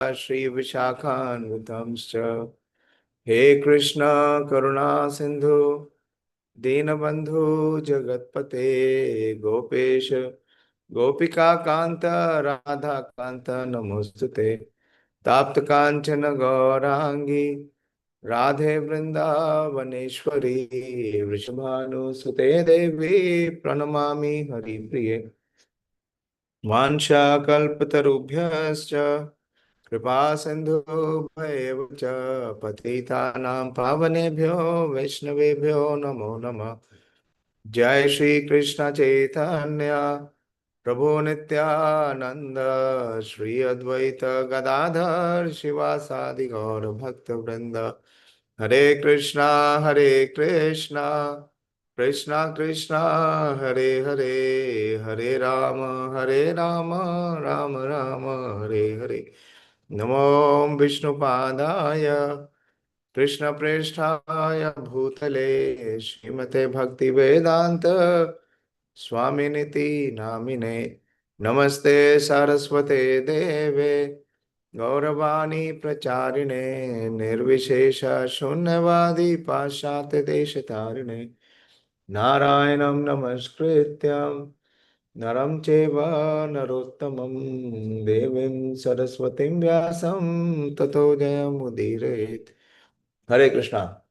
Shri Vishakhanvitamscha. He Krishna Karuna Sindhu Dinabandhu Jagatpate Gopesh Gopika Kanta Radha Kanta Namostute Tapt Kanchana Gaurangi Radhe Vrindavaneshwari Vrishabhanu Sute Devi Pranamami Hari Priye Vansha Kalpatarubhyascha कृपा सिंधु भैव च पतितानां पावनेभ्यो वैष्णवेभ्यो नमो नमः। जय श्री कृष्ण चैतन्य प्रभु नित्यानंद श्री अद्वैत गदाधर शिवासादि गौर भक्त वृंद। हरे कृष्णा कृष्णा कृष्णा हरे हरे, हरे राम राम राम हरे हरे। नमो विष्णुपादाय कृष्णप्रेष्ठाय भूतले श्रीमते भक्तिवेदांत स्वामिनिति नामिने। नमस्ते सरस्वते देवे गौरवाणी प्रचारिणे निर्विशेष शून्यवादी पाश्चात्य देशतारिणे। नारायणं नमस्कृत्यं नरं चैव नरोत्तमं देवीं सरस्वतीं व्यासं ततो जयमुदीरयेत्। Hare Krishna.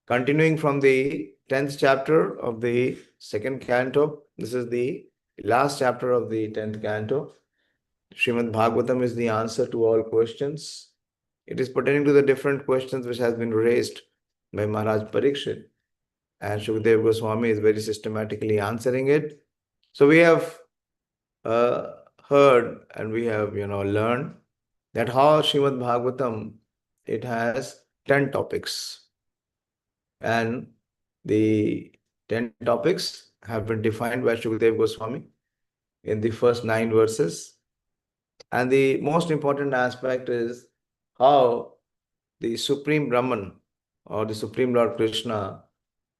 Continuing from the 10th chapter of the second canto, this is the last chapter of the 10th canto. Srimad Bhagavatam is the answer to all questions. It is pertaining to the different questions which has been raised by Maharaj Parikshit, and Shukadeva Goswami is very systematically answering it. So we have heard and we have learned that how Srimad Bhagavatam, it has 10 topics, and the 10 topics have been defined by Shukadeva Goswami in the first 9 verses. And the most important aspect is how the Supreme Brahman or the Supreme Lord Krishna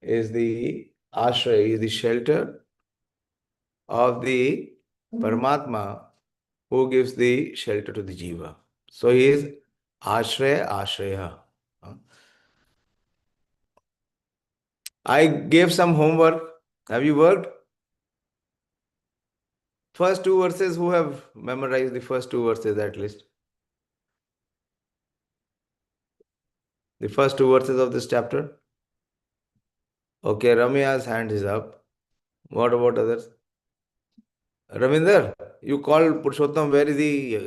is the ashray, is the shelter of the Paramatma who gives the shelter to the jiva. So he is ashraya, ashraya. I gave some homework. Have you worked? First 2 verses, who have memorized the first 2 verses at least? The first 2 verses of this chapter? Okay, Ramya's hand is up. What about others? Ravinder, you called Purushottam, where is he,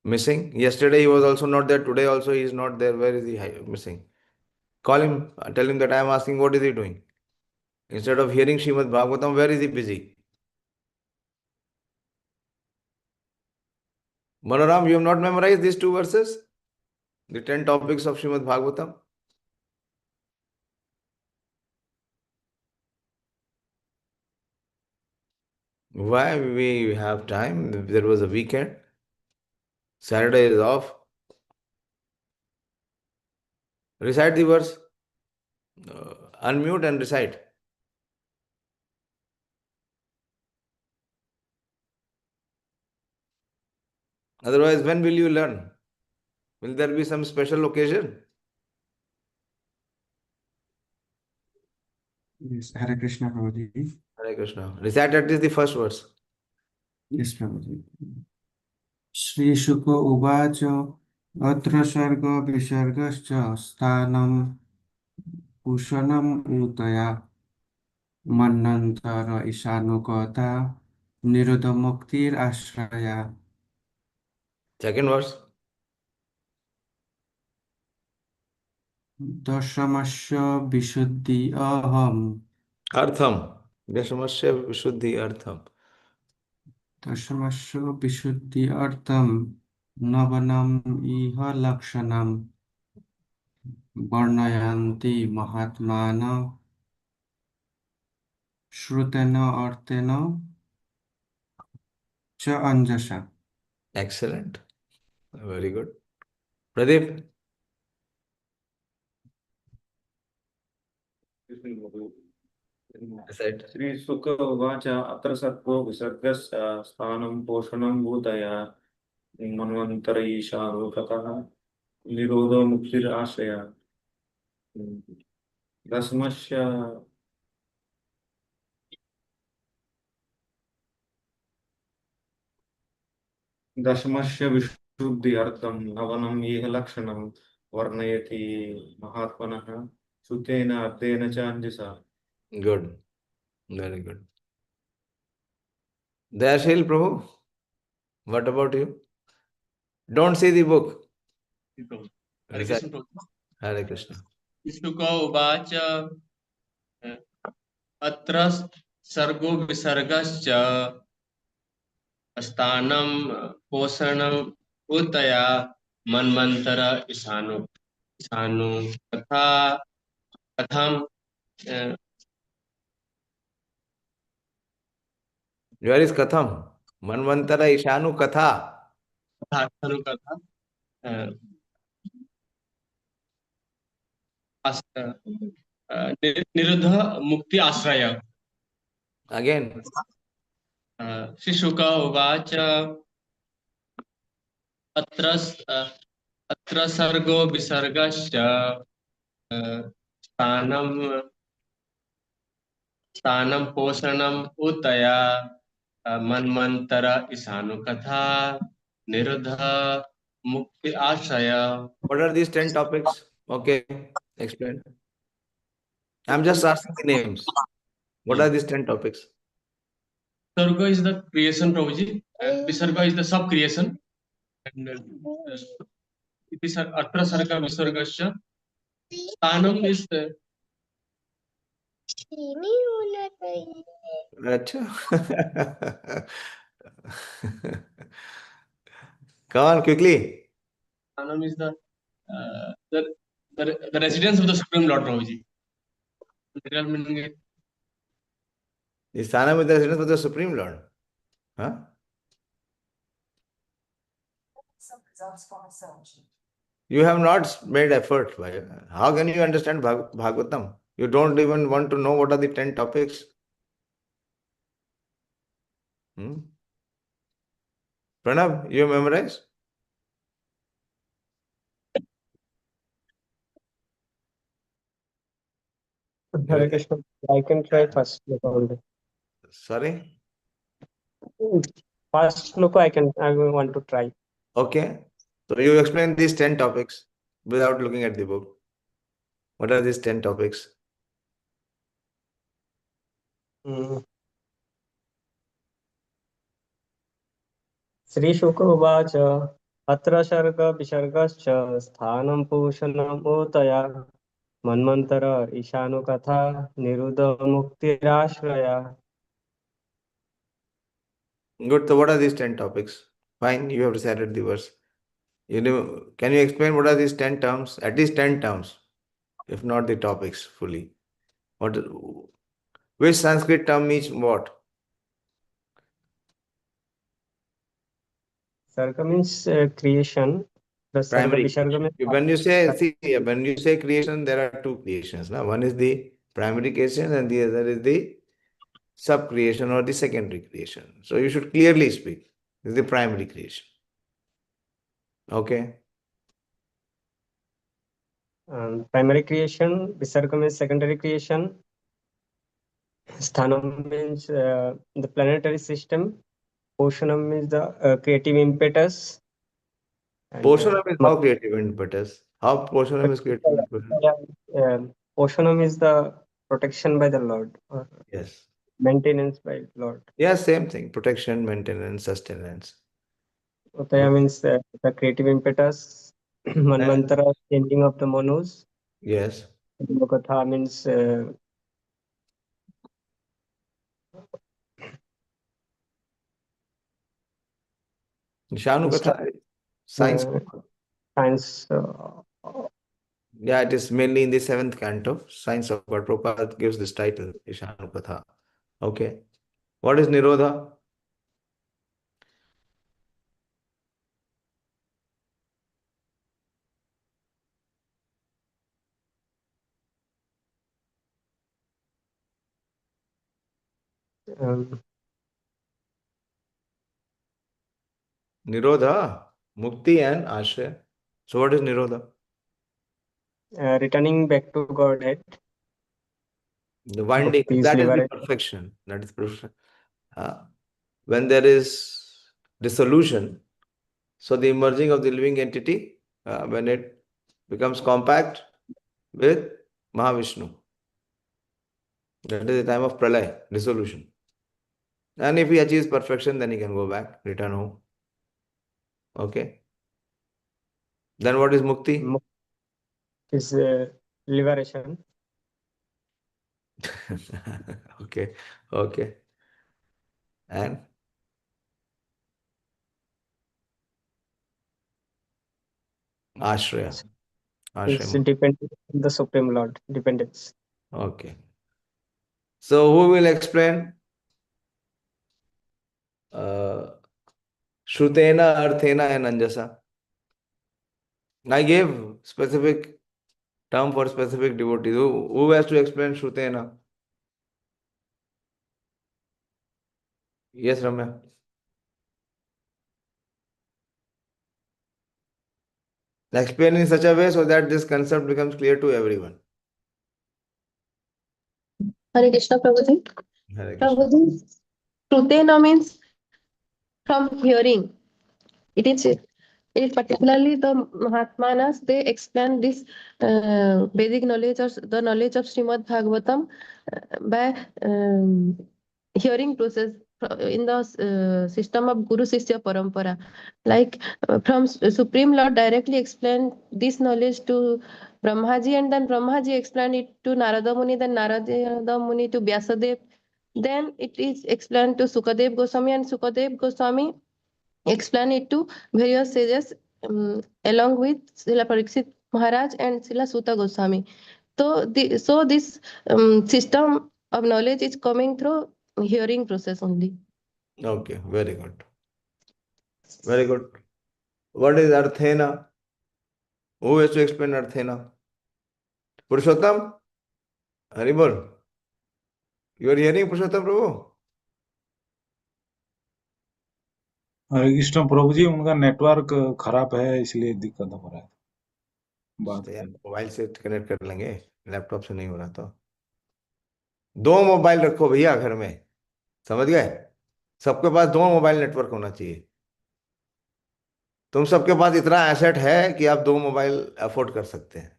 missing? Yesterday he was also not there, today also he is not there. Where is he missing? Call him, tell him that I am asking what is he doing. Instead of hearing Srimad Bhagavatam, where is he busy? Manoram, you have not memorized these 2 verses? The 10 topics of Srimad Bhagavatam? Why? We have time. There was a weekend. Saturday is off. Recite the verse. Unmute and recite. Otherwise, when will you learn? Will there be some special occasion? Yes, Hare Krishna, Prabhuji. Hare Krishna. Recite at least the first verse. Yes, Prabhuji. Shri Shuka Uvacha Atra Sarga Visargascha Sthanam Pushanam Utaya Manantara Ishanukata Niruddha Muktir Ashraya. Second verse. Dashamasya Vishuddhi Aham. Artham. Dashamasya Vishuddhi Artham. Dashamasya Vishuddhi Artham Navanam Iha Lakshanam Varnayanti Mahatmana Shrutena Artena Cha Anjasha. Excellent. Very good. Pradeep. Recite. Shri शुक उवाच अत्र सर्गो विसर्गस्य स्थानं पोषणं भूतया मन्वन्तरैषारोकतः निरोधो मुक्तिराश्रय दशमस्य दशमस्य विशुद्ध्यर्थं नवनम् इह लक्षणं वर्णयति महात्मनः श्रुतेन अर्थेन च अंजसा. Good. Very good. Dayāśīl Prabhu, what about you? Don't see the book. Hare Recite. Krishna Prabhu. Hare Krishna. शुक उवाच अत्र सर्गो विसर्गश्च स्थानं पोषणं उतया मन्वन्तर ईशानु ईशानु तथा कथम Where is Katham? Manvantara Ishanu Katha. कथा कथा निरुद्ध मुक्ति आश्रय। Again. श्री शुक उवाच अत्र अत्र सर्गो विसर्गश्च स्थानं स्थानं पोषणम् उतया मन्वन्तर ईशानु कथा निरुद्ध मुक्ति आश्रय। What are these 10 topics? Okay, explain. I'm just asking the names. What are these 10 topics? Sarga is the creation, Prabhuji, and Visarga is the sub creation. And it is Atra Sarga Visargasya. Sthanam is the Acha. Come on, quickly. Sthanam is the residence of the Supreme Lord, Prabhuji. Literal meaning is The Sanam is the residence of the Supreme Lord. Huh? You have not made effort. How can you understand Bhagavatam? You don't even want to know what are the 10 topics. Pranav, you memorize? Hare Krishna. I can try first look only. Sorry? First look I will want to try. Okay. So you explain these 10 topics without looking at the book. What are these 10 topics? Sri Shuka Uvacha Atra Sharga Vishargascha Sthanam Pushanam Utaya Manmantara Ishanu Katha Niruddha Muktirashraya. Good. So what are these 10 topics? Fine, you have recited the verse. Can you explain what are these 10 terms? At least 10 terms, if not the topics fully. Which Sanskrit term means what? Sarga means creation. The Sarga Primary. Visharga means When you say creation, there are two creations. Now, one is the primary creation and the other is the sub creation or the secondary creation. So you should clearly speak. This is the primary creation. Okay. primary creation. Visarga means secondary creation. Sthanam means the planetary system. Poshanam means the creative impetus. And Poshanam is how creative impetus. How Poshanam is creative impetus? Poshanam is the protection by the Lord, or Yes. maintenance by Lord. Yeah, same thing. Protection, maintenance, sustenance. Utaya means the creative impetus. Manvantara, changing of the manus. Yes. Katha means Ishanu Katha, science. science. Yeah, it is mainly in the 7th canto. Science of God. Prabhupada gives this title, Ishanu Katha. Okay. What is Nirodha? Um, Nirodha? Mukti and Ashraya. So what is Nirodha? Returning back to Godhead. The winding, Bhakti is that is the liberation. perfection. That is perfection. When there is dissolution, so the emerging of the living entity, when it becomes compact with Mahavishnu, that is the time of pralaya, dissolution. And if he achieves perfection, then he can go back, return home. Okay. Then what is mukti? Mukti is liberation. Okay. Okay. And Ashraya. Is Ashraya. dependent on the Supreme Lord. Dependence. Okay. So who will explain? Shrutena, Arthena, and Anjasa. I gave specific term for specific devotees. Who has to explain Shrutena? Yes, Ramya. Explain in such a way so that this concept becomes clear to everyone. Hare Krishna, Prabhuji. Hare Krishna. Prabhuji, Shrutena means from hearing. It is particularly the Mahatmanas, they explain this Vedic knowledge or the knowledge of Srimad Bhagavatam by hearing process in the system of Guru Sishya Parampara. Like from Supreme Lord directly explained this knowledge to Brahmaji, and then Brahmaji explained it to Narada Muni, then Narada Muni to Vyasadev. Then it is explained to Sukadev Goswami, and Sukadev Goswami explain it to various sages along with Srila Parikshit Maharaj and Srila Sutta Goswami. So this system of knowledge is coming through hearing process only. Okay, very good. Very good. What is Arthena? Who has to explain Arthena? Purushottam? Haribol. You are hearing Purushottam Prabhu? हरे कृष्ण प्रभु जी, उनका network खराब है इसलिए दिक्कत हो रहा है बात यार करने। मोबाइल से कनेक्ट कर लेंगे, लैपटॉप से नहीं हो रहा तो। 2 मोबाइल रखो भैया घर में, समझ गए? सबके पास 2 मोबाइल नेटवर्क होना चाहिए। तुम सबके पास इतना एसेट है कि आप 2 मोबाइल अफोर्ड कर सकते हैं।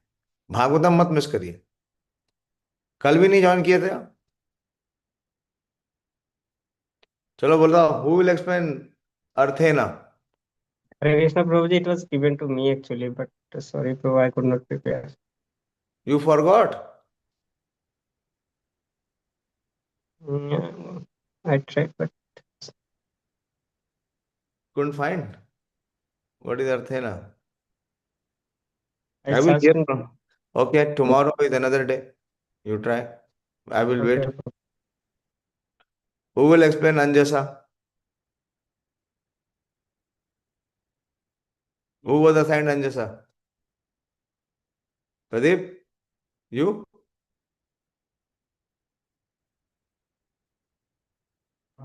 भागवतम मत मिस करिए। कल भी नहीं ज्वाइन किए थे आप? चलो बोल रहा हूँ, हु विल एक्सप्लेन अर्थेना? Hare Krishna, Prabhuji, it was given to me actually, but sorry, Prabhu, I could not prepare. You forgot? I tried, but Couldn't find? What is Arthena? I I will searched hear in. from. Okay, tomorrow is another day. You try. I will wait. Okay. Who will explain Anjasa? Who was assigned Anjasa? Pradeep? You?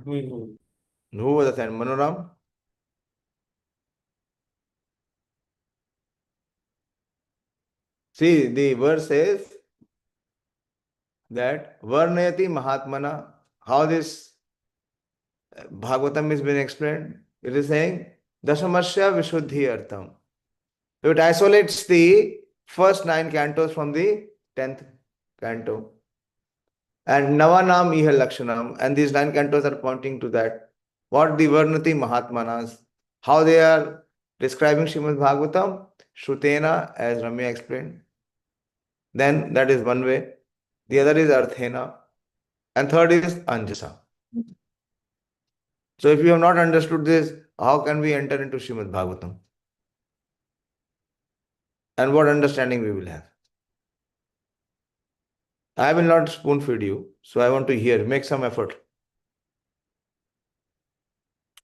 Who was assigned? Manoram? See, the verse says that Varnayati Mahatmana. How this Bhagavatam is being explained? It is saying Dashamasya Vishuddhi Artham. So it isolates the first 9 cantos from the 10th canto. And Navanam Iha Lakshanam. And these 9 cantos are pointing to that. What the Varnati Mahatmanas, how they are describing Srimad Bhagavatam, Shrutena, as Ramya explained. Then that is one way. The other is Arthena. And third is Anjasa. So if you have not understood this, how can we enter into Srimad Bhagavatam? And what understanding we will have? I will not spoon feed you, so I want to hear. Make some effort.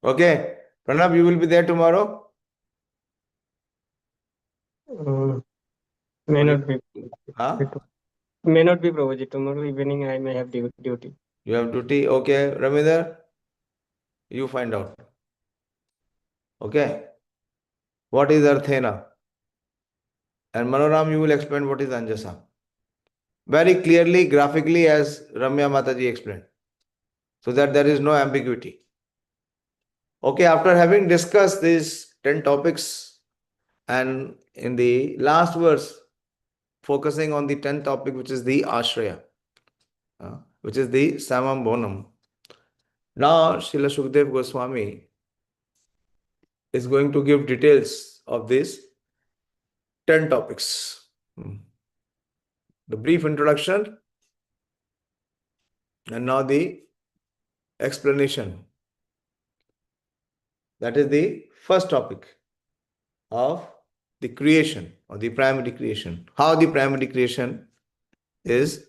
Okay, Pranab, you will be there tomorrow? May not be. Huh? May not be, Prabhuji. Tomorrow evening I may have duty. You have duty? Okay, Ramendra, you find out. Okay? What is Arthena? And Manoram, you will explain what is Anjasa. Very clearly, graphically, as Ramya Mataji explained, so that there is no ambiguity. Okay, after having discussed these 10 topics, and in the last verse, focusing on the 10th topic, which is the Ashraya, which is the Samam Bonam. Now, Srila Shukdev Goswami is going to give details of these 10 topics. The brief introduction, and now the explanation. That is the first topic of the creation, or the primary creation. How the primary creation is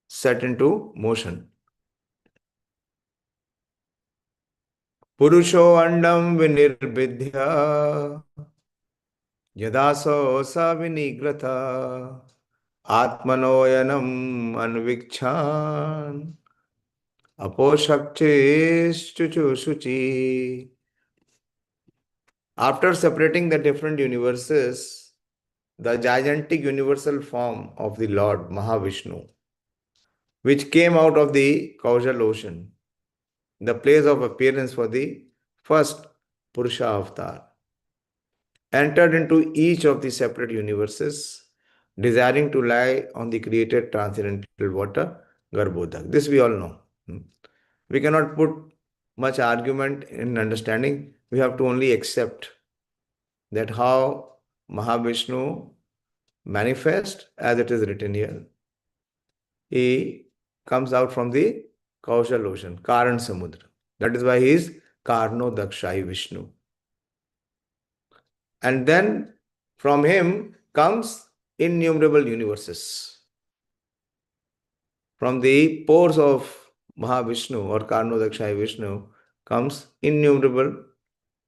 set into motion. Purusho andam vinirbidhya yadaso sa vinigrata atmanoyanam anvikchan aposhakcheschuchusuchi. After separating the different universes, the gigantic universal form of the Lord Mahavishnu, which came out of the causal ocean, the place of appearance for the first Purusha avatar, entered into each of the separate universes, desiring to lie on the created transcendental water, Garbhodak. This we all know. We cannot put much argument in understanding. We have to only accept that how Mahavishnu manifest, as it is written here. He comes out from the causal ocean, Karan Samudra. That is why he is Karno Dakshai Vishnu. And then from him comes innumerable universes. From the pores of Mahavishnu or Karno Dakshai Vishnu comes innumerable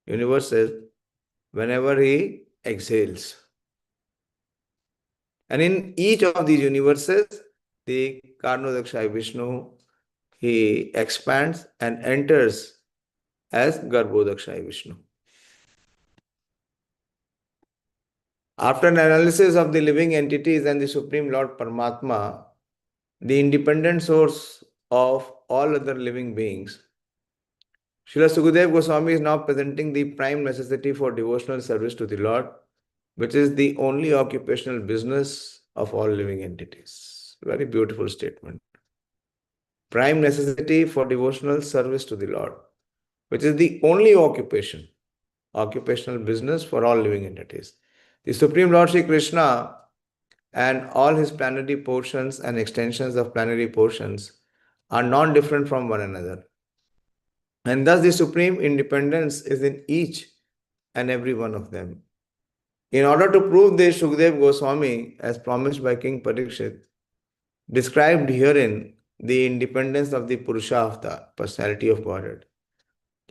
universes whenever he exhales. And in each of these universes, the Karno Dakshai Vishnu, he expands and enters as Garbhodakshai Vishnu. After an analysis of the living entities and the Supreme Lord Paramatma, the independent source of all other living beings, Srila Sukadeva Goswami is now presenting the prime necessity for devotional service to the Lord, which is the only occupational business of all living entities. Very beautiful statement. Prime necessity for devotional service to the Lord, which is the only occupational business for all living entities. The Supreme Lord Shri Krishna and all his plenary portions and extensions of plenary portions are non-different from one another. And thus the supreme independence is in each and every one of them. In order to prove this, Shukdev Goswami, as promised by King Parikshit, described herein the independence of the Purusha Avatar, personality of Godhead.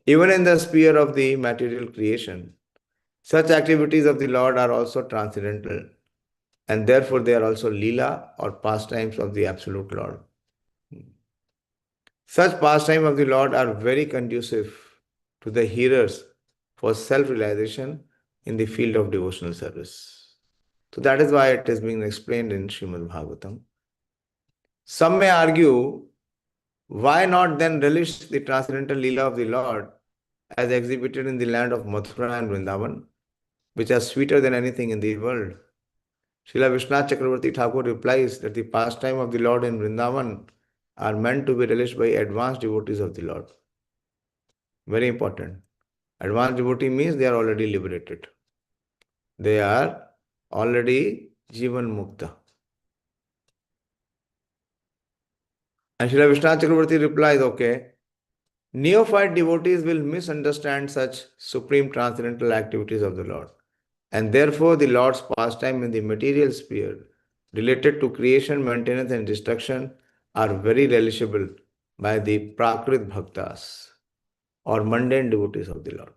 Even in the sphere of the material creation, such activities of the Lord are also transcendental, and therefore they are also Leela or pastimes of the Absolute Lord. Such pastimes of the Lord are very conducive to the hearers for self-realization in the field of devotional service. So that is why it is being explained in Srimad Bhagavatam. Some may argue, why not then relish the transcendental Leela of the Lord as exhibited in the land of Mathura and Vrindavan, which are sweeter than anything in the world? Srila Vishwanath Chakravarti Thakur replies that the pastime of the Lord in Vrindavan are meant to be relished by advanced devotees of the Lord. Very important. Advanced devotee means they are already liberated. They are already Jivan Mukta. And Srila Vishwanath Chakravarti replies, okay, neophyte devotees will misunderstand such supreme transcendental activities of the Lord. And therefore the Lord's pastime in the material sphere related to creation, maintenance and destruction are very relishable by the Prakrit Bhaktas or mundane devotees of the Lord.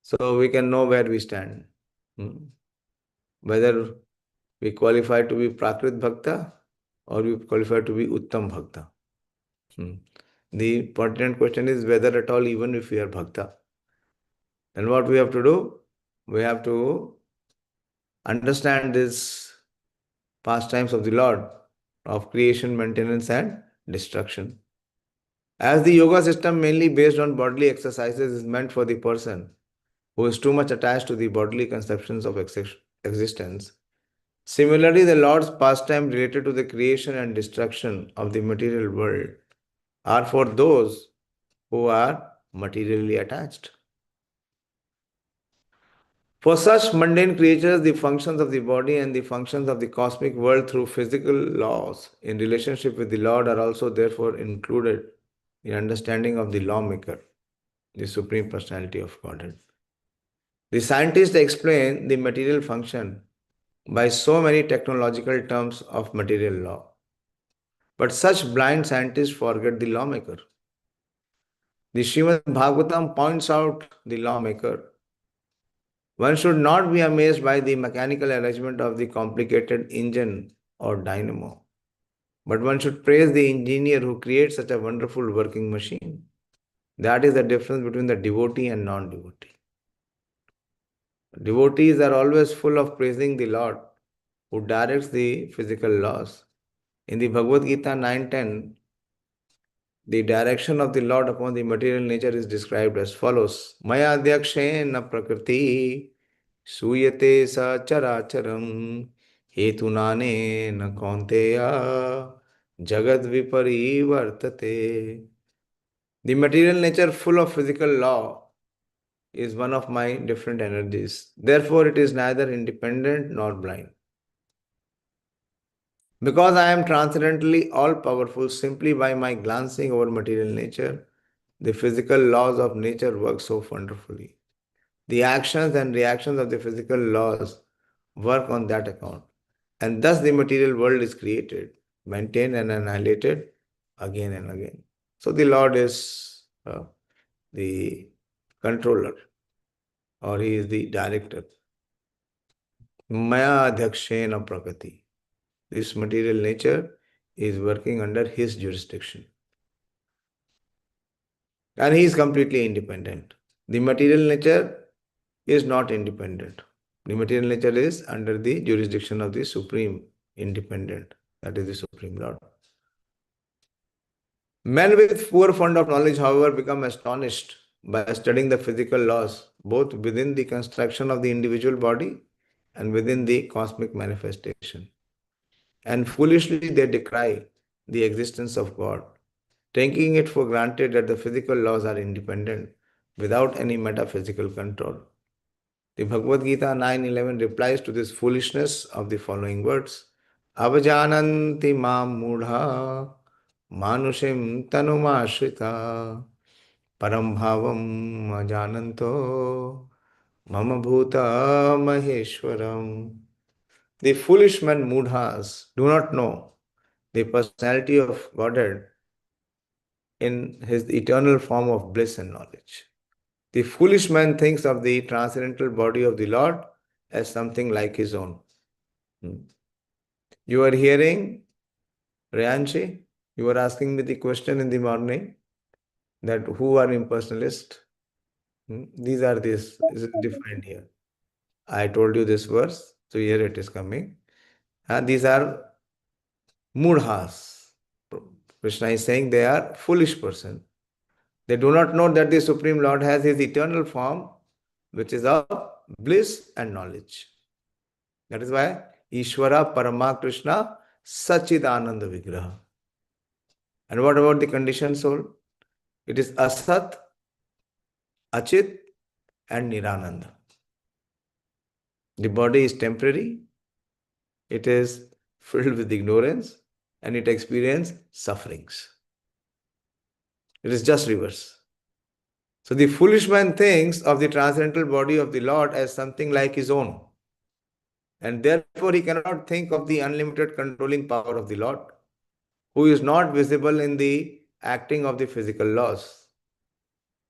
So we can know where we stand. Whether we qualify to be Prakrit Bhakta or we qualify to be Uttam Bhakta. The pertinent question is whether at all even if we are Bhakta. Then what we have to do? We have to understand this pastimes of the Lord of creation, maintenance, and destruction. As the yoga system mainly based on bodily exercises is meant for the person who is too much attached to the bodily conceptions of existence. Similarly, the Lord's pastime related to the creation and destruction of the material world are for those who are materially attached. For such mundane creatures, the functions of the body and the functions of the cosmic world through physical laws in relationship with the Lord are also therefore included in understanding of the lawmaker, the Supreme Personality of Godhead. The scientists explain the material function by so many technological terms of material law. But such blind scientists forget the lawmaker. The Srimad Bhagavatam points out the lawmaker. One should not be amazed by the mechanical arrangement of the complicated engine or dynamo, but one should praise the engineer who creates such a wonderful working machine. That is the difference between the devotee and non-devotee. Devotees are always full of praising the Lord who directs the physical laws. In the Bhagavad Gita 9:10, the direction of the Lord upon the material nature is described as follows. Maya adhyakshena prakriti suyate sa characharam hetunane na kaunteya jagad viparivartate. The material nature full of physical law is one of my different energies. Therefore, it is neither independent nor blind. Because I am transcendently all-powerful simply by my glancing over material nature, the physical laws of nature work so wonderfully. The actions and reactions of the physical laws work on that account. And thus the material world is created, maintained and annihilated again and again. So the Lord is the controller, or he is the director. Maya adhyakshena prakriti. This material nature is working under his jurisdiction. And he is completely independent. The material nature is not independent. The material nature is under the jurisdiction of the Supreme Independent, that is the Supreme Lord. Men with poor fund of knowledge, however, become astonished by studying the physical laws, both within the construction of the individual body and within the cosmic manifestation. And foolishly they decry the existence of God, taking it for granted that the physical laws are independent without any metaphysical control. The Bhagavad Gita 9:11 replies to this foolishness of the following words. Avajananti mam mudha manushim tanumashrita param bhavam ajananto mama bhuta maheshwaram. The foolish men mudhas do not know the personality of Godhead in his eternal form of bliss and knowledge. The foolish man thinks of the transcendental body of the Lord as something like his own. You are hearing, Rayanshi, you were asking me the question in the morning that who are impersonalists? These are this is defined here. I told you this verse, so here it is coming. These are mudhas. Krishna is saying they are foolish person. They do not know that the Supreme Lord has his eternal form, which is of bliss and knowledge. That is why Ishvara Parama Krishna Sachidananda Vigraha. And what about the conditioned soul? It is Asat, Achit, and Nirananda. The body is temporary, it is filled with ignorance, and it experiences sufferings. It is just reverse. So the foolish man thinks of the transcendental body of the Lord as something like his own. And therefore he cannot think of the unlimited controlling power of the Lord, who is not visible in the acting of the physical laws.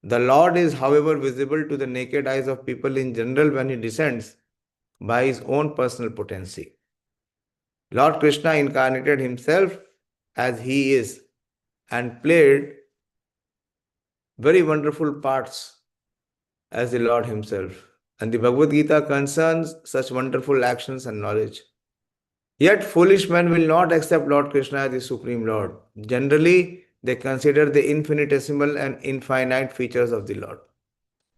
The Lord is, however, visible to the naked eyes of people in general when he descends by his own personal potency. Lord Krishna incarnated himself as he is and played very wonderful parts as the Lord Himself. And the Bhagavad Gita concerns such wonderful actions and knowledge. Yet foolish men will not accept Lord Krishna as the Supreme Lord. Generally, they consider the infinitesimal and infinite features of the Lord,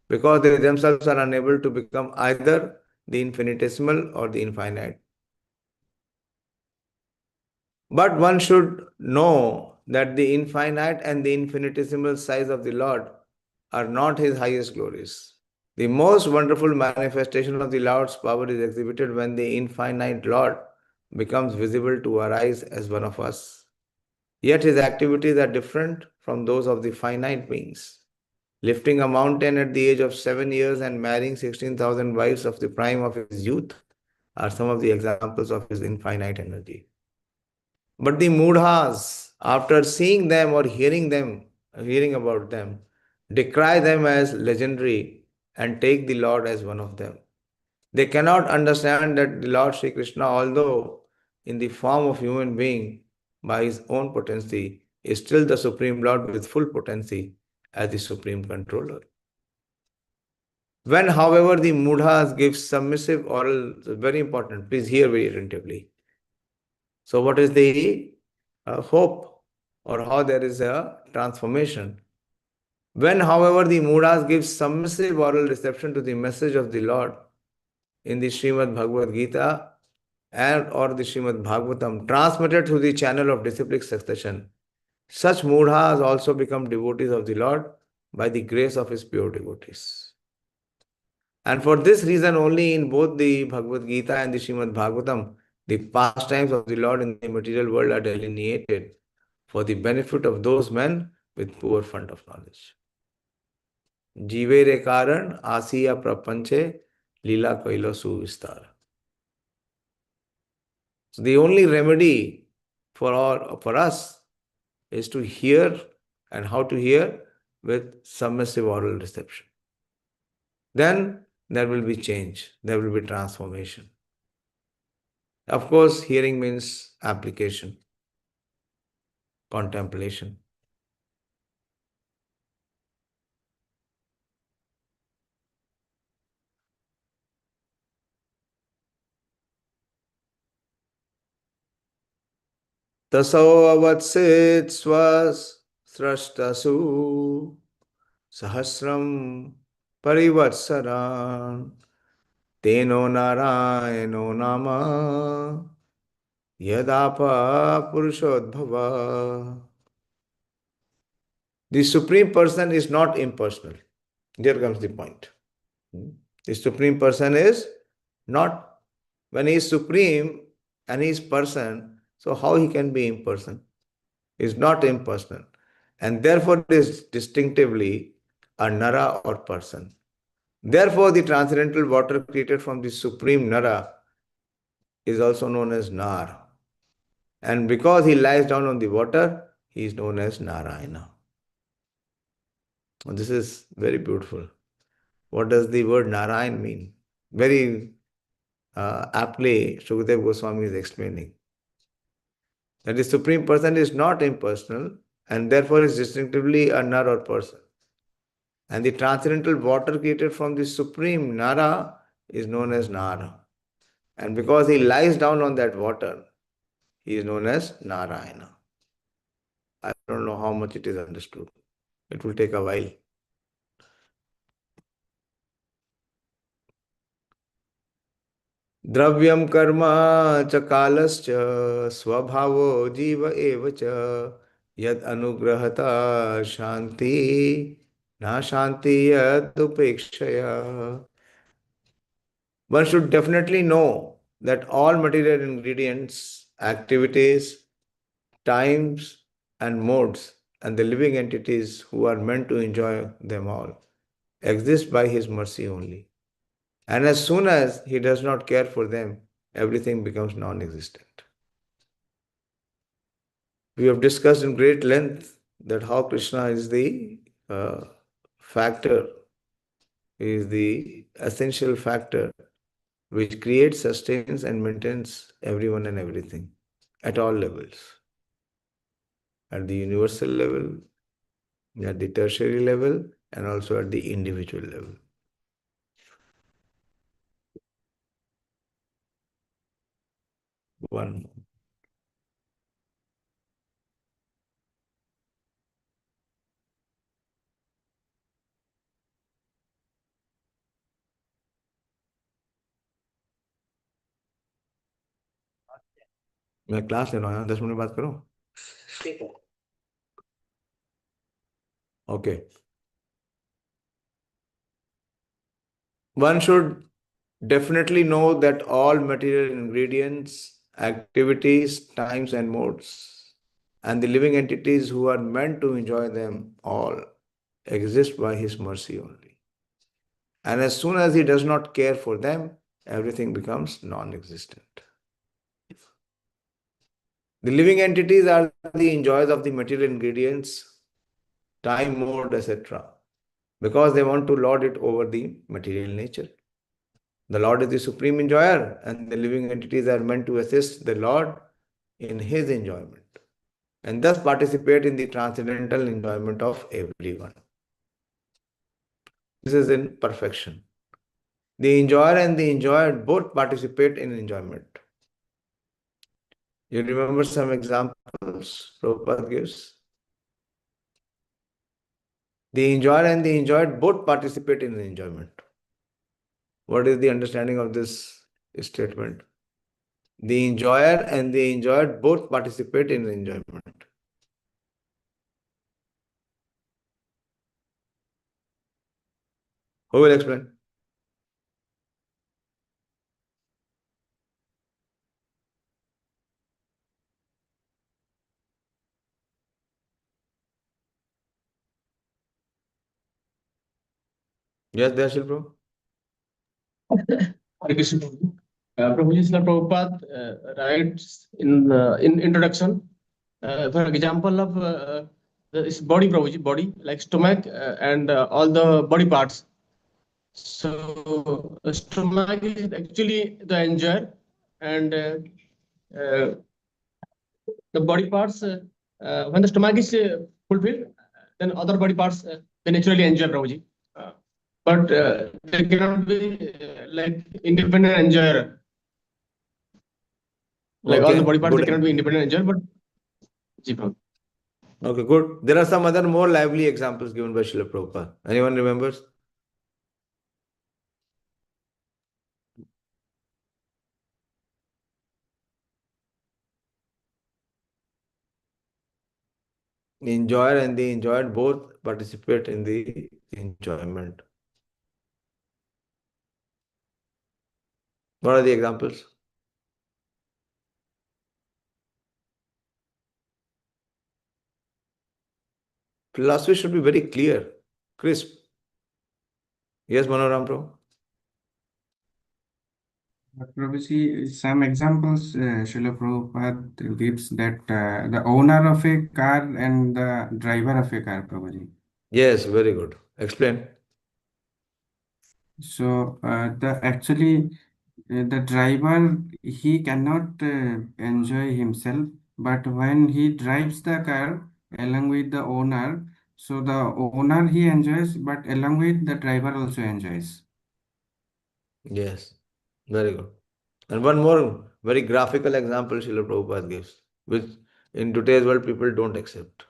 because they themselves are unable to become either the infinitesimal or the infinite. But one should know that the infinite and the infinitesimal size of the Lord are not His highest glories. The most wonderful manifestation of the Lord's power is exhibited when the infinite Lord becomes visible to our eyes as one of us. Yet His activities are different from those of the finite beings. Lifting a mountain at the age of 7 years and marrying 16,000 wives of the prime of his youth are some of the examples of His infinite energy. But the mudhas, after seeing them or hearing about them, decry them as legendary and take the Lord as one of them. They cannot understand that the Lord Sri Krishna, although in the form of human being by His own potency, is still the Supreme Lord with full potency as the Supreme Controller. When, however, the mudhas give submissive oral, very important, please hear very attentively. So what is the hope, or how there is a transformation? When, however, the mudhas give submissive oral reception to the message of the Lord in the Srimad Bhagavad Gita and or the Srimad Bhagavatam transmitted through the channel of disciplic succession, such mudhas also become devotees of the Lord by the grace of His pure devotees. And for this reason only in both the Bhagavad Gita and the Srimad Bhagavatam, the pastimes of the Lord in the material world are delineated for the benefit of those men with poor fund of knowledge. Jivere karan asiya prapanche lila kaila suvistar. So the only remedy for us is to hear, and how to hear? With submissive oral reception. Then there will be change, there will be transformation. Of course, hearing means application, contemplation. Taso avatsit swas srashtasu sahasram parivatsaran teno narayano nama yadapa purushotbhava. The Supreme Person is not impersonal. There comes the point. The Supreme Person is not, when He is Supreme and He is person, so how He can be impersonal? He is not impersonal. And therefore it is distinctively a Nara or person. Therefore the transcendental water created from the Supreme Nara is also known as Nar. And because He lies down on the water, He is known as Narayana. This is very beautiful. What does the word Narayan mean? Very aptly, Shukadeva Goswami is explaining that the Supreme Person is not impersonal and therefore is distinctively a Nar or person. And the transcendental water created from the Supreme Nara is known as Nara. And because He lies down on that water, He is known as Narayana. I don't know how much it is understood. It will take a while. Dravyam karma cha kalascha swabhavo jiva eva cha yad anugrahata shanti na shanti yad upekshaya. One should definitely know that all material ingredients, activities, times and modes and the living entities who are meant to enjoy them all exist by His mercy only. And as soon as He does not care for them, everything becomes non-existent. We have discussed in great length that how Krishna is the factor, is the essential factor which creates, sustains and maintains everyone and everything at all levels. At the universal level, at the tertiary level, and also at the individual level. One. मैं class ले रहा हूँ, 10 minute बात करूँ? Okay. One should definitely know that all material ingredients, activities, times, and modes, and the living entities who are meant to enjoy them all exist by His mercy only. And as soon as He does not care for them, everything becomes non existent. The living entities are the enjoyers of the material ingredients, time, mode, etc., because they want to lord it over the material nature. The Lord is the supreme enjoyer, and the living entities are meant to assist the Lord in His enjoyment and thus participate in the transcendental enjoyment of everyone. This is in perfection. The enjoyer and the enjoyed both participate in enjoyment. You remember some examples Prabhupada gives? The enjoyer and the enjoyed both participate in enjoyment. What is the understanding of this statement? The enjoyer and the enjoyed both participate in enjoyment. Who will explain? Yes, Dayāśīl Prabhu. Hare Krishna Prabhuji. Prabhuji, Srila Prabhupada writes in introduction, for example of this body, Prabhuji, body like stomach and all the body parts. So stomach is actually the enjoyer, and the body parts, when the stomach is fulfilled, then other body parts they naturally enjoy, Prabhuji. But they cannot be like independent enjoyer. Like all the body parts, they cannot be independent enjoyer. But Ji, Prabhupada. Okay, good. There are some other more lively examples given by Srila Prabhupada. Anyone remembers? The enjoyer and the enjoyed both participate in the enjoyment. What are the examples? Philosophy should be very clear, crisp. Yes, Manoram Prabhu? Prabhuji, some examples Srila Prabhupada gives that the owner of a car and the driver of a car, Prabhuji. Yes, very good. Explain. So the driver, he cannot enjoy himself, but when he drives the car along with the owner, so the owner he enjoys, but along with the driver also enjoys. Yes, very good. And one more very graphical example Srila Prabhupada gives, which in today's world people don't accept.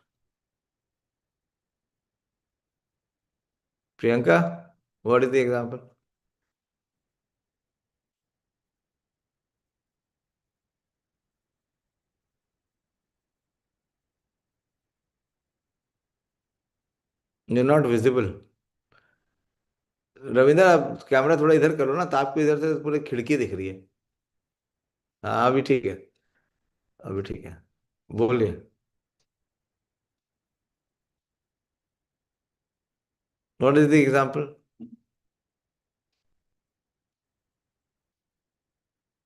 Priyanka, what is the example? You're not visible. Ravindra आप camera थोड़ा इधर करो ना, तो आपको इधर से पूरी खिड़की दिख रही है. हाँ अभी ठीक है, अभी ठीक है, बोलिए. What is the example?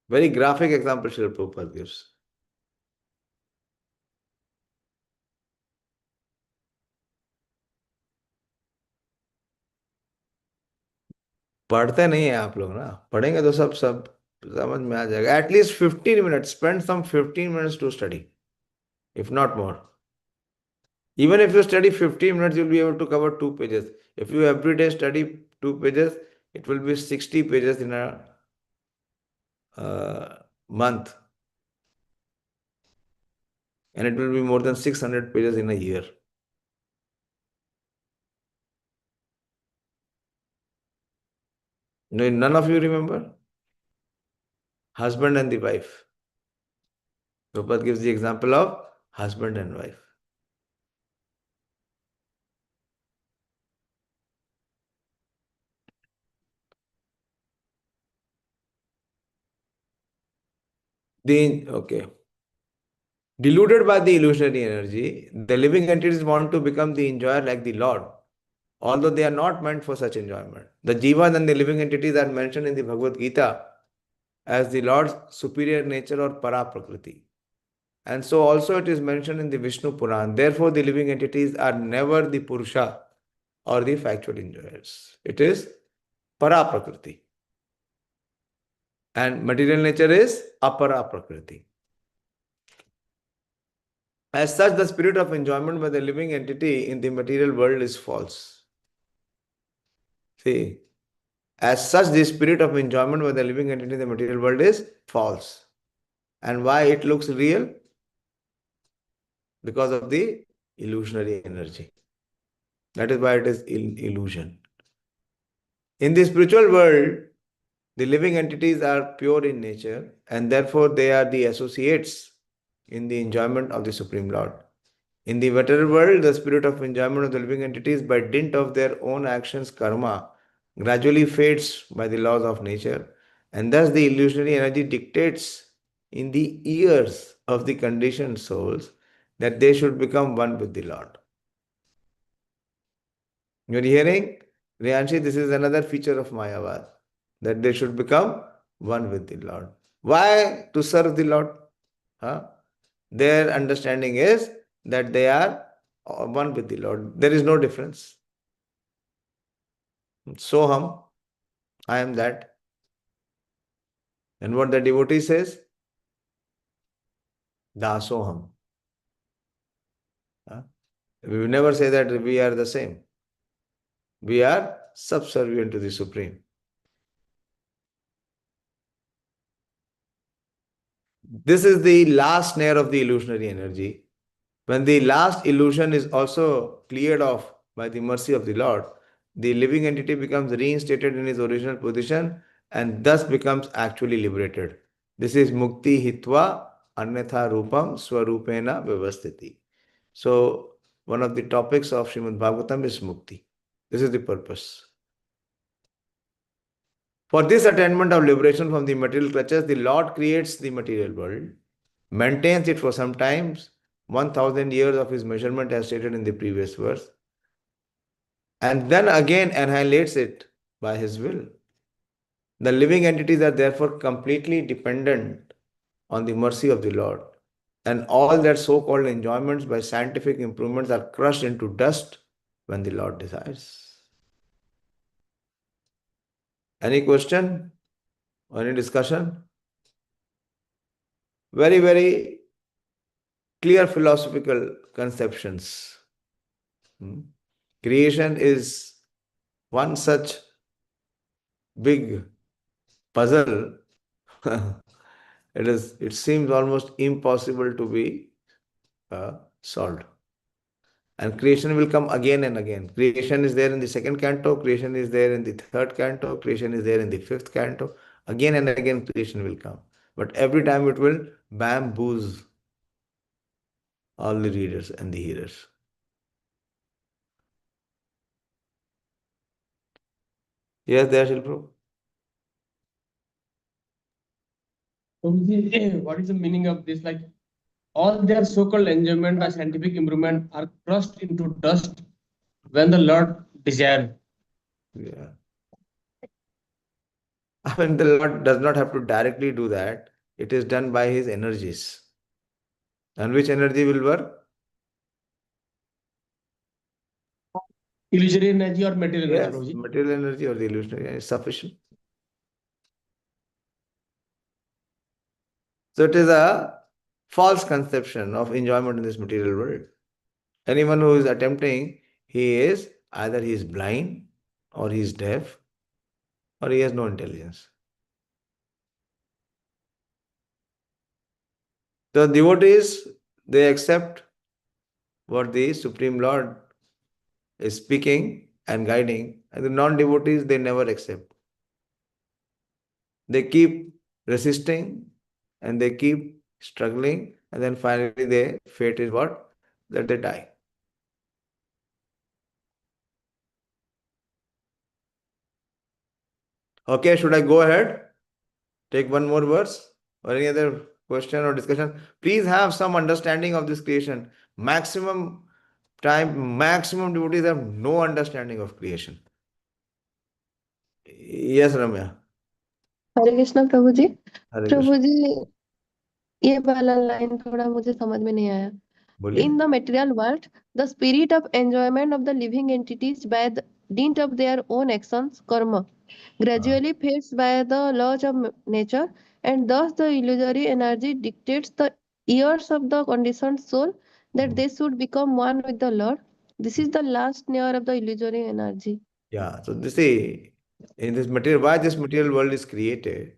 Very graphic example Srila Prabhupada gives. पढ़ते नहीं है आप लोग ना, पढ़ेंगे तो सब समझ में आ जाएगा. At least 15 minutes, spend some 15 minutes to study, if not more. Even if you study 15 minutes, you'll be able to cover 2 pages. If you every day study 2 pages, it will be 60 pages in a month. And it will be more than 600 pages in a year. No, none of you remember? Husband and the wife. Prabhupada gives the example of husband and wife. Okay. Deluded by the illusionary energy, the living entities want to become the enjoyer like the Lord, although they are not meant for such enjoyment. The jivas and the living entities are mentioned in the Bhagavad Gita as the Lord's superior nature or para prakriti. And so also it is mentioned in the Vishnu Puran. Therefore, the living entities are never the Purusha or the factual enjoyers. It is para prakriti. And material nature is apara prakriti. As such, the spirit of enjoyment by the living entity in the material world is false. See, as such, the spirit of enjoyment by the living entity in the material world is false. And why it looks real? Because of the illusionary energy. That is why it is illusion. In the spiritual world, the living entities are pure in nature and therefore they are the associates in the enjoyment of the Supreme Lord. In the material world, the spirit of enjoyment of the living entities by dint of their own actions, karma, gradually fades by the laws of nature, and thus the illusionary energy dictates in the ears of the conditioned souls that they should become one with the Lord. You are hearing? Riyanshi, this is another feature of Mayavad, that they should become one with the Lord. Why? To serve the Lord. Huh? Their understanding is that they are one with the Lord. There is no difference. Soham, I am that. And what the devotee says? Dasoham. Huh? We will never say that we are the same. We are subservient to the Supreme. This is the last snare of the illusionary energy. When the last illusion is also cleared off by the mercy of the Lord, the living entity becomes reinstated in his original position and thus becomes actually liberated. This is mukti hitva annatha rupam swarupena vyavasthiti. So, one of the topics of Srimad Bhagavatam is mukti. This is the purpose. For this attainment of liberation from the material clutches, the Lord creates the material world, maintains it for some times, 1000 years of his measurement as stated in the previous verse, and then again annihilates it by his will. The living entities are therefore completely dependent on the mercy of the Lord, and all their so-called enjoyments by scientific improvements are crushed into dust when the Lord desires. Any question or any discussion? Very, very clear philosophical conceptions. Creation is one such big puzzle. It seems almost impossible to be solved. And creation will come again and again. Creation is there in the second canto, creation is there in the third canto, creation is there in the fifth canto. Again and again creation will come. But every time it will bamboozle all the readers and the hearers. Yes, Dayāśīl Prabhu. What is the meaning of this? Like all their so-called enjoyment or scientific improvement are crushed into dust when the Lord desires. Yeah. I mean, the Lord does not have to directly do that. It is done by his energies. And which energy will work? Illusory energy or material Yes, energy, Prabhuji? material energy or the illusionary energy is sufficient. So it is a false conception of enjoyment in this material world. Anyone who is attempting, either he is blind or he is deaf or he has no intelligence. The devotees they accept what the Supreme Lord is speaking and guiding, and the non-devotees, they never accept. They keep resisting and they keep struggling, and then finally their fate is what? That they die. Okay, should I go ahead? Take one more verse or any other question or discussion? Please have some understanding of this creation. Maximum time, maximum devotees have no understanding of creation. Yes, Ramya. Hare Krishna Prabhu ji. Hare Prabhu Krishna. जी, ये वाला line थोड़ा मुझे समझ में नहीं आया। बोलिए. In the material world, the spirit of enjoyment of the living entities by the dint of their own actions, karma, gradually fades by the laws of nature, and thus the illusory energy dictates the years of the conditioned soul that they should become one with the Lord. This is the last layer of the illusory energy. Yeah, so this see, in this material, why this material world is created?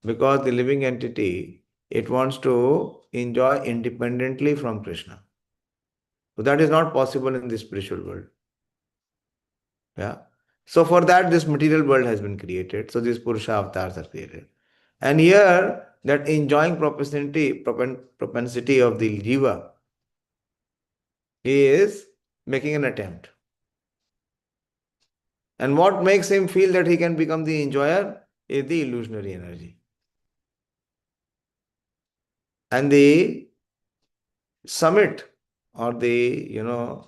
Because the living entity, it wants to enjoy independently from Krishna. So that is not possible in the spiritual world. Yeah. So for that, this material world has been created. So these Purusha avatars are created. And here, that enjoying propensity of the jiva, he is making an attempt. And what makes him feel that he can become the enjoyer is the illusionary energy. And the summit or the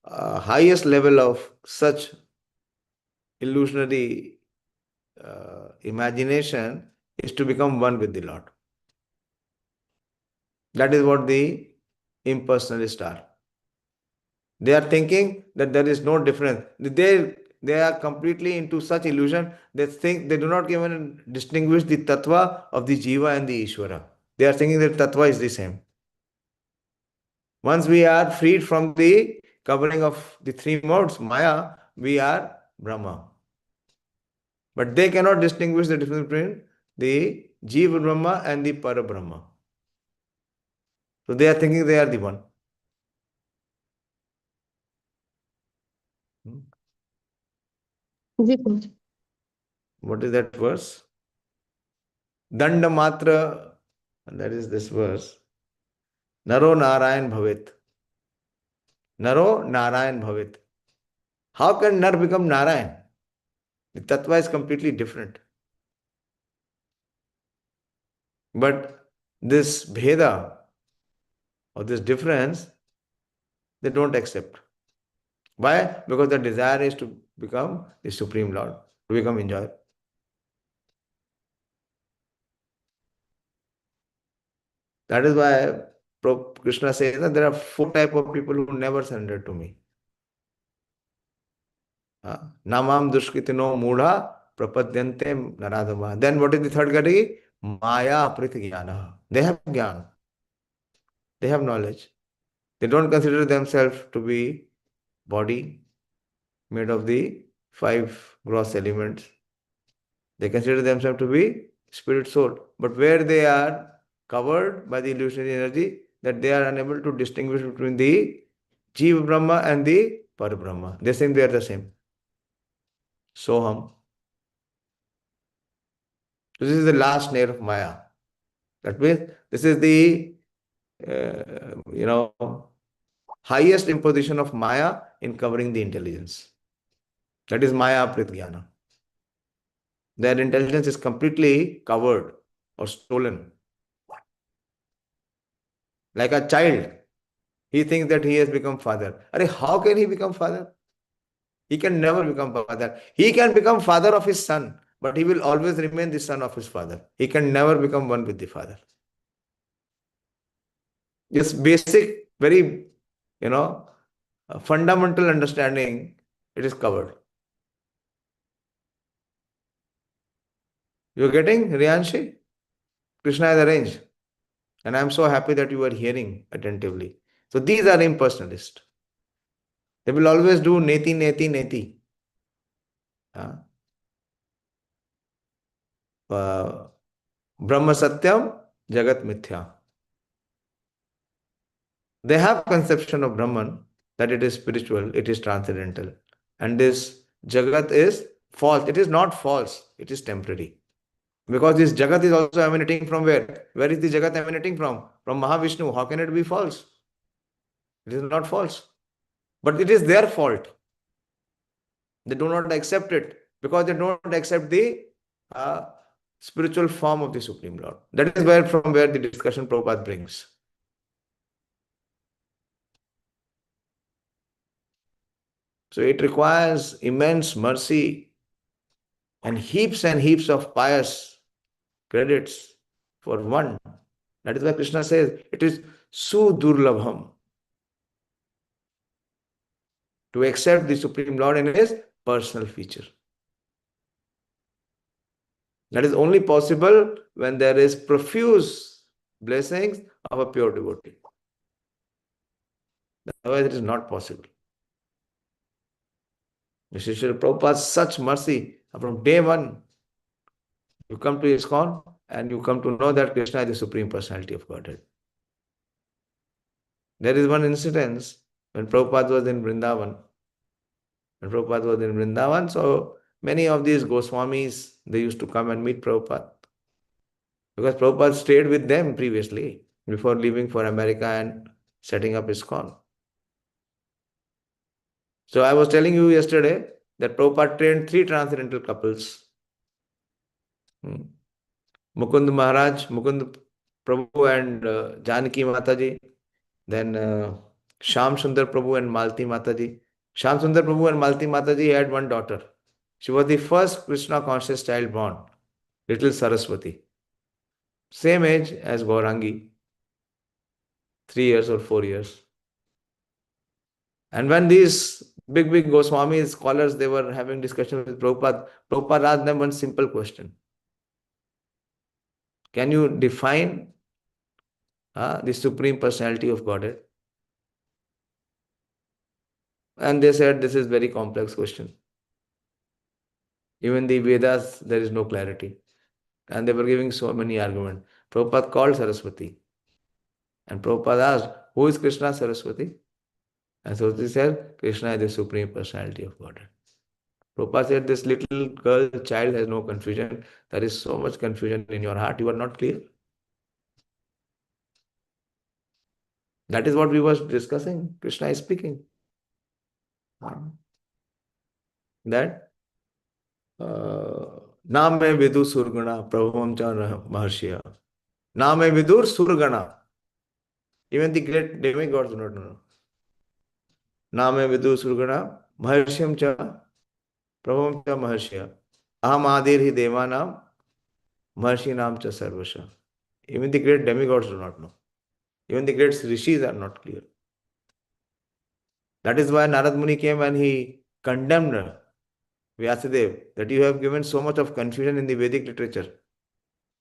highest level of such illusionary imagination is to become one with the Lord. That is what the impersonalists are. They are thinking that there is no difference. They are completely into such illusion. They think they do not even distinguish the tattva of the jiva and the Ishvara. They are thinking that tattva is the same. Once we are freed from the covering of the three modes, Maya, we are Brahma. But they cannot distinguish the difference between the Jiva Brahma and the Para Brahma. So they are thinking they are the one. Ji Prabhu ji. What is that verse? Danda Matra, and that is this verse. Naro Narayan Bhavit. Naro Narayan Bhavit. How can Nar become Narayan? The tattva is completely different. But this Bheda or this difference, they don't accept. Why? Because the desire is to become the Supreme Lord, to become enjoyer. That is why Krishna says that there are 4 types of people who never surrender to me. Namam dushkritino mudha prapadyante naradama. Then what is the third category? Maya apriti jnana. They have jnana. They have knowledge. They don't consider themselves to be body made of the 5 gross elements. They consider themselves to be spirit soul. But where they are covered by the illusionary energy, that they are unable to distinguish between the Jiva Brahma and the Par Brahma. They think they are the same. Soham. So this is the last layer of Maya. That means this is the highest imposition of Maya in covering the intelligence. That is Maya Pritjnana. Their intelligence is completely covered or stolen. Like a child, he thinks that he has become father. How can he become father? He can never become father. He can become father of his son, but he will always remain the son of his father. He can never become one with the father. This basic, very, fundamental understanding, it is covered. You're getting, Riyanshi? Krishna has arranged. And I'm so happy that you are hearing attentively. So these are impersonalists. They will always do neti, neti, neti. Brahma Satyam, Jagat Mithya. They have conception of Brahman, that it is spiritual, it is transcendental. And this Jagat is false. It is not false, it is temporary. Because this Jagat is also emanating from where? Where is the Jagat emanating from? From Mahavishnu. How can it be false? It is not false. But it is their fault. They do not accept it because they don't accept the spiritual form of the Supreme Lord. That is where from where the discussion Prabhupada brings. So it requires immense mercy and heaps of pious credits for one. That is why Krishna says it is sudurlabham to accept the Supreme Lord in his personal feature. That is only possible when there is profuse blessings of a pure devotee. Otherwise, it is not possible. Srila Prabhupada's such mercy from day one. You come to ISKCON and you come to know that Krishna is the Supreme Personality of Godhead. There is one incident when Prabhupada was in Vrindavan. So many of these Goswamis, they used to come and meet Prabhupada. Because Prabhupada stayed with them previously, before leaving for America and setting up ISKCON. So I was telling you yesterday that Prabhupada trained 3 transcendental couples. Mukund Maharaj, Mukund Prabhu and Janaki Mataji. Then Shyam Sundar Prabhu and Malti Mataji. Shyam Sundar Prabhu and Malti Mataji had one daughter. She was the first Krishna conscious child born, little Saraswati. Same age as Gaurangi, 3 years or 4 years. And when these big Goswamis, scholars, they were having discussion with Prabhupada, Prabhupada asked them one simple question. Can you define the Supreme Personality of Godhead? And they said, this is very complex question. Even the Vedas, there is no clarity. And they were giving so many arguments. Prabhupada called Saraswati. And Prabhupada asked, who is Krishna Saraswati? And Saraswati said, Krishna is the Supreme Personality of Godhead. Prabhupada said, this little girl, child has no confusion. There is so much confusion in your heart. You are not clear. That is what we were discussing. Krishna is speaking. That Name Vidu Surgana Prabhuvam cha Maharshya. Name Vidur Surgana. Even the great demigods do not know. Name Vidu Surgana Maharshyam cha Prabhuvam cha Maharshya. Aham Adir hi Devanam Maharshi Nam cha Sarvasha. Even the great demigods do not know. Even the great rishis are not clear. That is why Narad Muni came and he condemned Vyasadeva that you have given so much of confusion in the Vedic literature.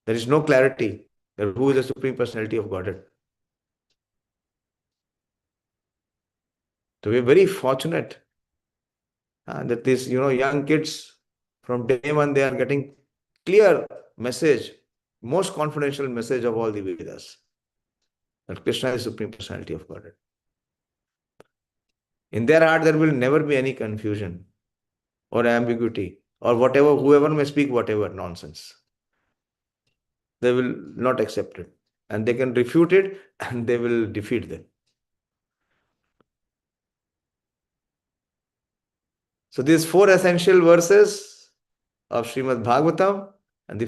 There is no clarity that who is the Supreme Personality of Godhead. So we are very fortunate that these young kids from day one, they are getting clear message, most confidential message of all the Vedas, that Krishna is the Supreme Personality of Godhead. In their heart, there will never be any confusion or ambiguity or whatever, whoever may speak whatever nonsense. They will not accept it. And they can refute it and they will defeat them. So these 4 essential verses of Srimad Bhagavatam and the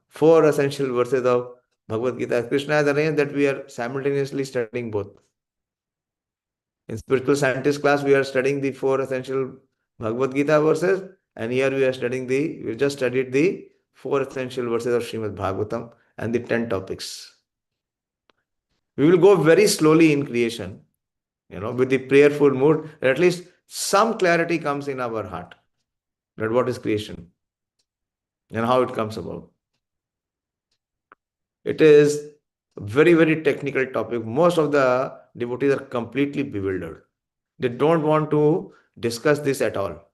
4 essential verses of Bhagavad Gita, Krishna has arranged that we are simultaneously studying both. In spiritual scientist class, we are studying the 4 essential Bhagavad Gita verses, and here we just studied the 4 essential verses of Srimad Bhagavatam and the 10 topics. We will go very slowly in creation, with the prayerful mood, at least some clarity comes in our heart that what is creation and how it comes about. It is a very, very technical topic. Most of the devotees are completely bewildered. They don't want to discuss this at all.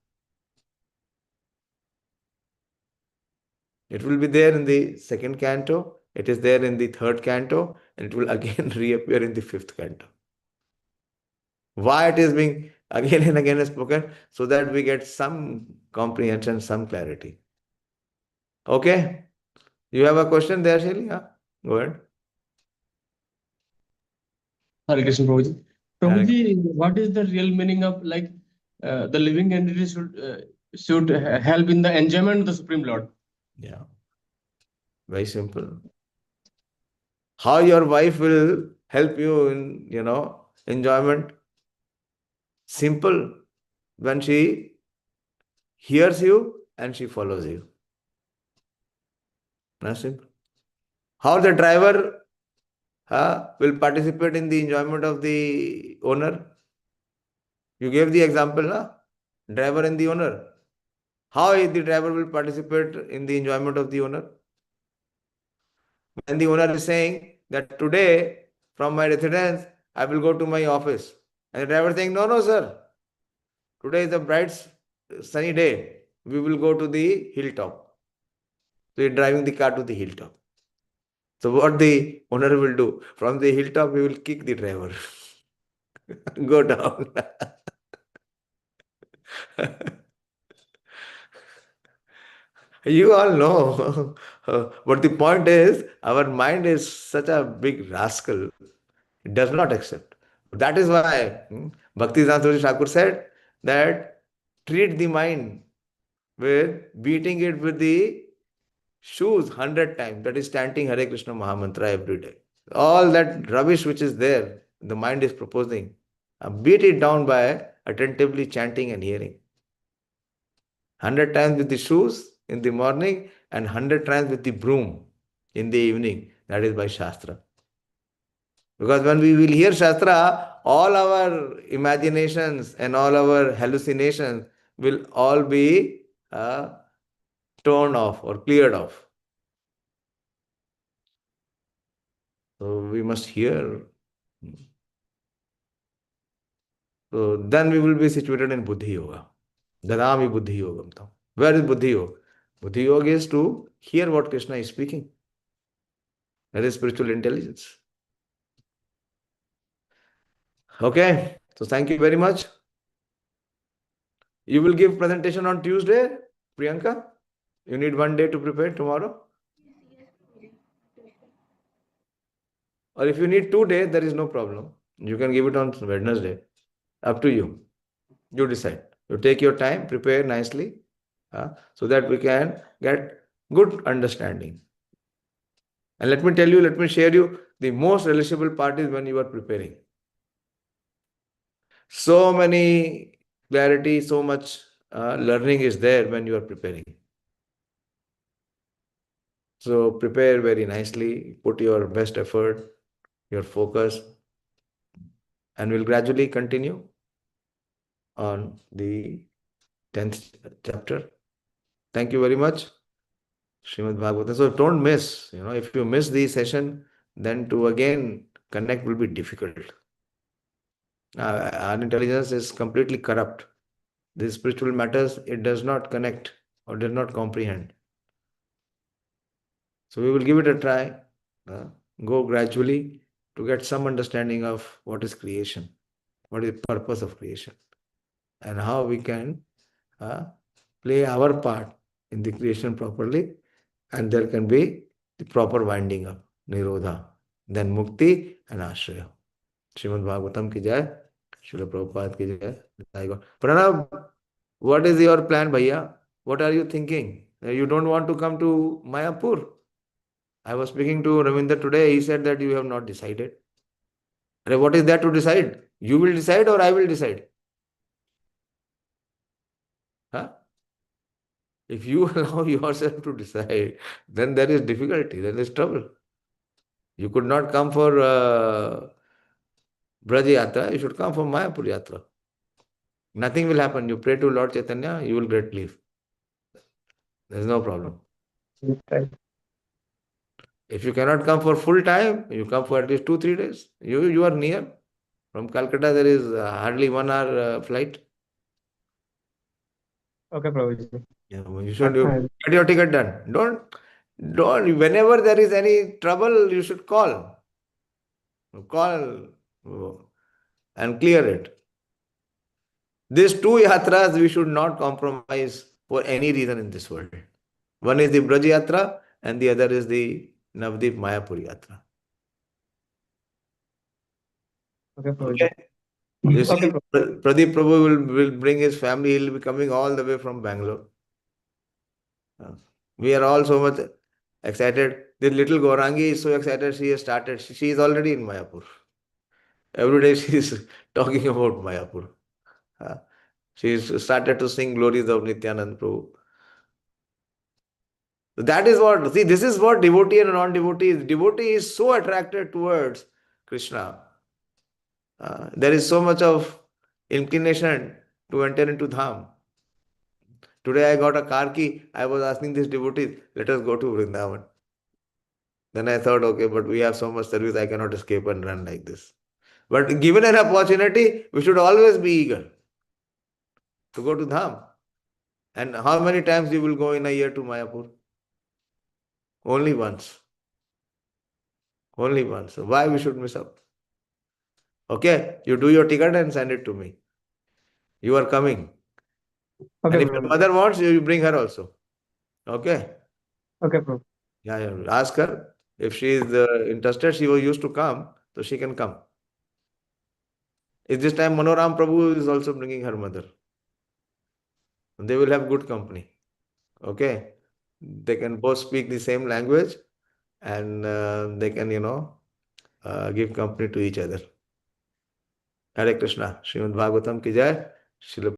It will be there in the 2nd canto. It is there in the 3rd canto. and it will again reappear in the fifth canto. Why it is being again and again spoken? So that we get some comprehension, some clarity. Okay? You have a question there, Shelly? Yeah? Go ahead. Hare Krishna, Prabhuji. Hare Prabhuji, what is the real meaning of like the living entity should help in the enjoyment of the Supreme Lord? Yeah. Very simple. How your wife will help you in, enjoyment? Simple. When she hears you and she follows you. That's simple. How the driver will participate in the enjoyment of the owner? You gave the example, na? Driver and the owner. How the driver will participate in the enjoyment of the owner? When the owner is saying that today from my residence I will go to my office, and the driver saying, no, no, sir. Today is a bright sunny day. We will go to the hilltop. So you're driving the car to the hilltop. So what the owner will do? From the hilltop, he will kick the driver. Go down. You all know. But the point is, our mind is such a big rascal. It does not accept. That is why Bhakti Siddhanta Thakur said that treat the mind with beating it with the shoes 100 times. That is chanting Hare Krishna Mahamantra every day. All that rubbish which is there, the mind is proposing, beat it down by attentively chanting and hearing. 100 times with the shoes in the morning and 100 times with the broom in the evening. That is by Shastra. Because when we will hear Shastra, all our imaginations and all our hallucinations will all be torn off or cleared off. So we must hear. So then we will be situated in Buddhi Yoga. Dadami Buddhi Yogam tam. Where is Buddhi Yoga? Buddhi Yoga is to hear what Krishna is speaking. That is spiritual intelligence. Okay. So thank you very much. You will give presentation on Tuesday, Priyanka? You need 1 day to prepare tomorrow? Or if you need 2 days, there is no problem. You can give it on Wednesday. Up to you. You decide. You take your time, prepare nicely, so that we can get good understanding. And let me share you, the most relishable part is when you are preparing. So many clarity, so much learning is there when you are preparing. So prepare very nicely, put your best effort, your focus, and we'll gradually continue on the 10th chapter. Thank you very much. Srimad Bhagavatam. So don't miss, if you miss the session, then to again connect will be difficult. Our intelligence is completely corrupt. These spiritual matters, it does not connect or does not comprehend. So we will give it a try, go gradually to get some understanding of what is creation, what is the purpose of creation, and how we can play our part in the creation properly, and there can be the proper winding up, Nirodha, then Mukti and Ashraya. Srimad Bhagavatam ki jai, Srila Prabhupada ki jai. Pranav, what is your plan, Bhaiya? What are you thinking? You don't want to come to Mayapur? I was speaking to Ravinder today. He said that you have not decided. What is there to decide? You will decide or I will decide? Huh? If you allow yourself to decide, then there is difficulty, there is trouble. You could not come for Braj Yatra, you should come for Mayapur Yatra. Nothing will happen. You pray to Lord Chaitanya, you will get leave. There is no problem. Right. If you cannot come for full time, you come for at least 2-3 days. You are near. From Calcutta, there is hardly 1 hour flight. Okay, Prabhuji. Yeah, you should get your ticket done. Don't. Whenever there is any trouble, you should call. Call and clear it. These two yatras we should not compromise for any reason in this world. One is the Braj Yatra and the other is the Navdeep Mayapur Yatra. Okay, Prabhuji. Okay. You see, Okay, Pradeep Prabhu will bring his family. He'll be coming all the way from Bangalore. We are all so much excited. The little Gaurangi is so excited. She has started. She is already in Mayapur. Every day she is talking about Mayapur. She has started to sing glories of Nityanand Prabhu. That is what, see, this is what devotee and non-devotee is. Devotee is so attracted towards Krishna. There is so much of inclination to enter into Dham. Today I got a car key. I was asking these devotees, let us go to Vrindavan. Then I thought, okay, but we have so much service, I cannot escape and run like this. But given an opportunity, we should always be eager to go to Dham. And how many times you will go in a year to Mayapur? Only once. Only once. So why we should miss out? Okay, you do your ticket and send it to me. You are coming. Okay, And if your Prabhuji. mother wants, you bring her also. Okay? Okay, Prabhuji. Yeah. Ask her. If she is interested, she was used to come, so she can come. At this time, Manoram Prabhu is also bringing her mother. They will have good company. Okay? They can both speak the same language and they can, give company to each other. Hare Krishna. Srimad Bhagavatam ki jai. Srila